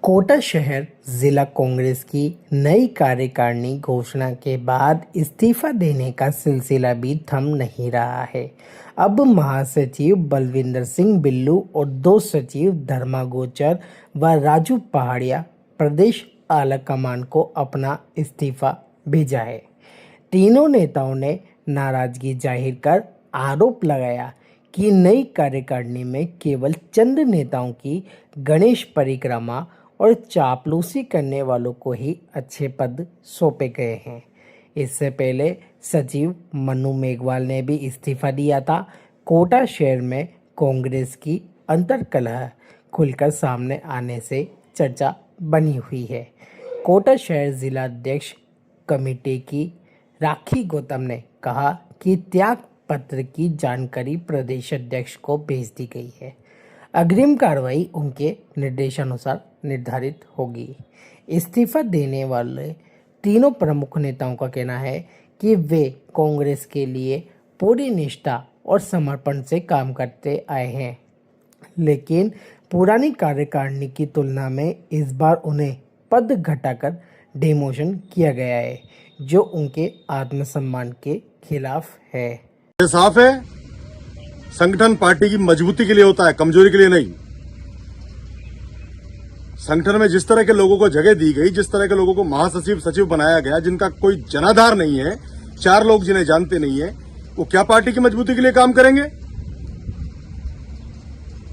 कोटा शहर जिला कांग्रेस की नई कार्यकारिणी घोषणा के बाद इस्तीफा देने का सिलसिला भी थम नहीं रहा है। अब महासचिव बलविंदर सिंह बिल्लू और दो सचिव धर्मा गोचर व राजू पहाड़िया प्रदेश आला कमान को अपना इस्तीफा भेजा है। तीनों नेताओं ने नाराजगी जाहिर कर आरोप लगाया कि नई कार्यकारिणी में केवल चंद नेताओं की गणेश परिक्रमा और चापलूसी करने वालों को ही अच्छे पद सौंपे गए हैं। इससे पहले सचिव मनु मेघवाल ने भी इस्तीफा दिया था। कोटा शहर में कांग्रेस की अंतर्कलह खुलकर सामने आने से चर्चा बनी हुई है। कोटा शहर जिला अध्यक्ष कमेटी की राखी गौतम ने कहा कि त्याग पत्र की जानकारी प्रदेश अध्यक्ष को भेज दी गई है। अग्रिम कार्रवाई उनके निर्देशानुसार निर्धारित होगी। इस्तीफा देने वाले तीनों प्रमुख नेताओं का कहना है कि वे कांग्रेस के लिए पूरी निष्ठा और समर्पण से काम करते आए हैं, लेकिन पुरानी कार्यकारिणी की तुलना में इस बार उन्हें पद घटाकर डिमोशन किया गया है, जो उनके आत्मसम्मान के खिलाफ है। ये साफ है, संगठन पार्टी की मजबूती के लिए होता है, कमजोरी के लिए नहीं। संगठन में जिस तरह के लोगों को जगह दी गई, जिस तरह के लोगों को महासचिव सचिव बनाया गया, जिनका कोई जनाधार नहीं है, चार लोग जिन्हें जानते नहीं है, वो क्या पार्टी की मजबूती के लिए काम करेंगे?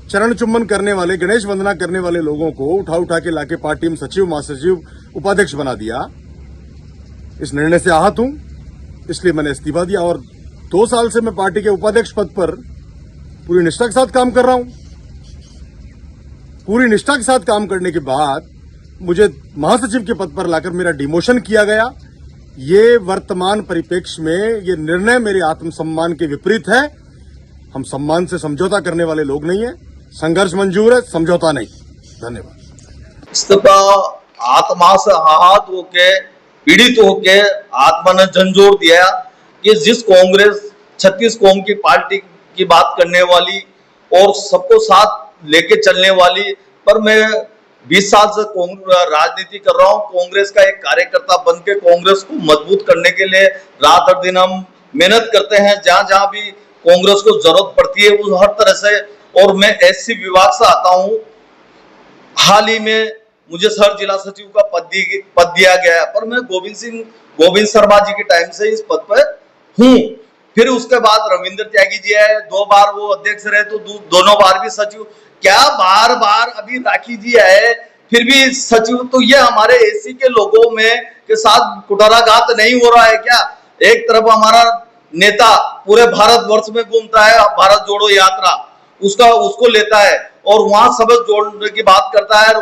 चरण चुम्बन करने वाले, गणेश वंदना करने वाले लोगों को उठा उठा के लाके पार्टी में सचिव, महासचिव, उपाध्यक्ष बना दिया। इस निर्णय से आहत हूं, इसलिए मैंने इस्तीफा दिया और 2 साल से मैं पार्टी के उपाध्यक्ष पद पर पूरी निष्ठा के साथ काम कर रहा हूं। पूरी निष्ठा के साथ काम करने के बाद मुझे महासचिव के पद पर लाकर मेरा डिमोशन किया गया। ये वर्तमान परिप्रेक्ष्य में ये निर्णय मेरे आत्मसम्मान के विपरीत है। हम सम्मान से समझौता करने वाले लोग नहीं है। संघर्ष मंजूर है, समझौता नहीं। धन्यवाद। इस्तीफा आत्मा से आहत होके, पीड़ित होके आत्मा ने झंझोर दिया कि जिस कांग्रेस 36 कौम की पार्टी की बात करने वाली और सबको साथ लेके चलने वाली, पर मैं 20 साल से राजनीति कर रहा हूं। कांग्रेस का एक कार्यकर्ता बन के कांग्रेस को मजबूत करने के लिए रात और दिन हम मेहनत करते हैं। जहां जहां भी कांग्रेस को जरूरत पड़ती है उस हर तरह से। और मैं एससी विभाग से आता हूं। हाल ही में मुझे सर जिला सचिव का पद दिया गया है, पर मैं गोविंद शर्मा जी के टाइम से इस पद पर हूं। फिर उसके बाद रविंद्र त्यागी जी है, 2 बार वो अध्यक्ष रहे, तो दोनों बार भी सचिव। क्या बार बार अभी राखी जी है फिर भी सचिव? तो ये हमारे एसी के लोगों में के साथ कुटाराघात नहीं हो रहा है क्या? एक तरफ हमारा नेता पूरे भारतवर्ष में घूमता है, भारत जोड़ो यात्रा उसको लेता है और वहां सबक जोड़ने की बात करता है।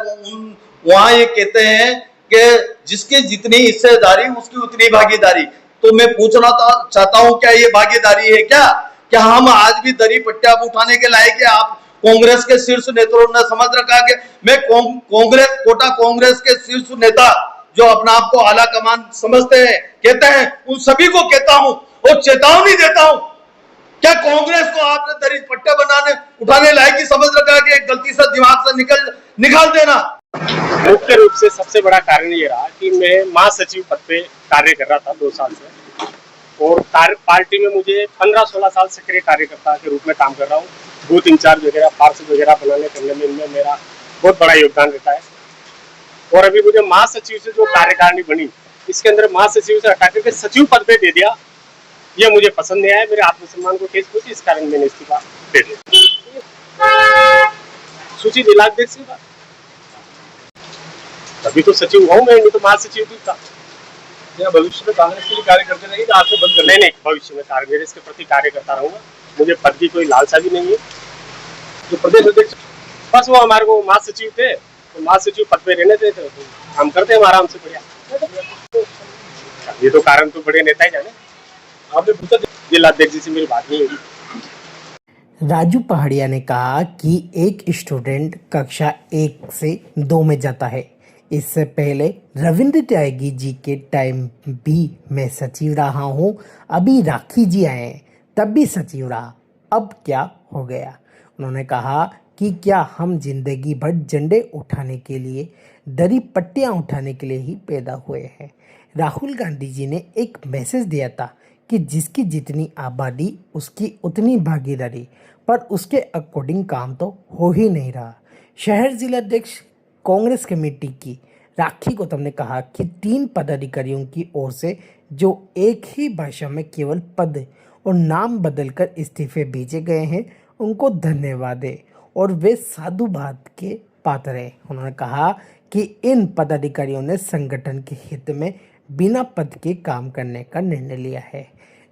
वहां ये कहते हैं कि जिसकी जितनी हिस्सेदारी उसकी उतनी भागीदारी। तो मैं पूछना चाहता हूं, क्या ये भागीदारी है क्या हम आज भी दरी पट्टिया उठाने के लायक है? आप कांग्रेस के शीर्ष नेताओं ने समझ रखा कि मैं कोटा कांग्रेस के शीर्ष नेता जो अपना आप को आला कमान समझते हैं, कहते हैं, उन सभी को कहता हूं और चेतावनी देता हूं, क्या कांग्रेस को आपने दरी पट्टिया उठाने लायक ही समझ रखा कि गलती से दिमाग से निकाल देना? मुख्य रूप से सबसे बड़ा कारण ये रहा कि मैं महासचिव पद पे कार्य कर रहा था 2 साल से, और पार्टी में मुझे 15-16 साल सक्रिय कार्यकर्ता के रूप में काम कर रहा हूँ। बूथ इंचार्ज वगैरह, पार्षद वगैरह बनाने करने में इनमें मेरा बहुत बड़ा योगदान रहता है। और अभी मुझे महासचिव से जो कार्यकारिणी बनी, इसके अंदर महासचिव से हटा करके सचिव पद पे दे दिया, ये मुझे पसंद नहीं आया। मेरे आत्मसम्मान को ठेस पहुंची, इस कारण मैंने इस्तीफा दे दिया। सूची जिलाध्यक्ष की बात, अभी तो सचिव हूँ मैं, नहीं तो महासचिव भी था। क्या भविष्य में कांग्रेस के लिए कार्य करते रहेंगे कि आपसे बंद कर? नहीं, भविष्य में कांग्रेस के प्रति कार्य करता रहूंगा। मुझे पद की कोई लालसा भी नहीं है। जो प्रदेश अध्यक्ष, बस वो हमारे को महासचिव थे, तो महासचिव पद पे रहने थे, तो हम करते हैं आराम से बढ़िया। ये तो कारण तो बड़े नेता ही जाने। आपने पूछा जिलाध्यक्ष जी से मेरी बात नहीं होगी। राजू पहाड़िया ने कहा कि एक स्टूडेंट कक्षा 1 से 2 में जाता है। इससे पहले रविंद्र त्यागी जी के टाइम भी मैं सचिव रहा हूँ। अभी राखी जी आए तब भी सचिव रहा, अब क्या हो गया? उन्होंने कहा कि क्या हम जिंदगी भर झंडे उठाने के लिए, दरी पट्टियां उठाने के लिए ही पैदा हुए हैं। राहुल गांधी जी ने एक मैसेज दिया था कि जिसकी जितनी आबादी उसकी उतनी भागीदारी, पर उसके अकॉर्डिंग काम तो हो ही नहीं रहा। शहर जिलाध्यक्ष कांग्रेस कमेटी की राखी गौतम ने कहा कि 3 पदाधिकारियों की ओर से जो एक ही भाषा में केवल पद और नाम बदलकर इस्तीफे भेजे गए हैं, उनको धन्यवाद है और वे साधुवाद के पात्र हैं। उन्होंने कहा कि इन पदाधिकारियों ने संगठन के हित में बिना पद के काम करने का निर्णय लिया है,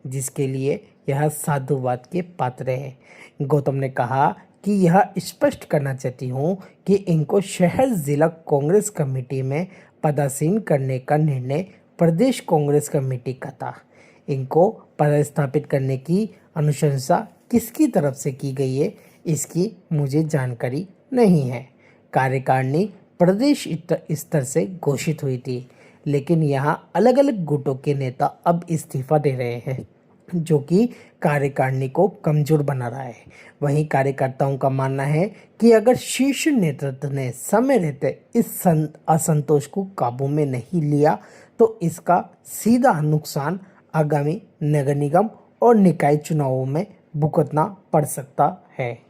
जिसके लिए यह साधुवाद के पात्र है। गौतम ने कहा कि यह स्पष्ट करना चाहती हूँ कि इनको शहर जिला कांग्रेस कमेटी में पदासीन करने का निर्णय प्रदेश कांग्रेस कमेटी का था। इनको पदस्थापित करने की अनुशंसा किसकी तरफ से की गई है, इसकी मुझे जानकारी नहीं है। कार्यकारिणी प्रदेश स्तर से घोषित हुई थी, लेकिन यहाँ अलग अलग गुटों के नेता अब इस्तीफा दे रहे हैं, जो कि कार्यकारिणी को कमजोर बना रहा है। वहीं कार्यकर्ताओं का मानना है कि अगर शीर्ष नेतृत्व ने समय रहते इस असंतोष को काबू में नहीं लिया तो इसका सीधा नुकसान आगामी नगर निगम और निकाय चुनावों में भुगतना पड़ सकता है।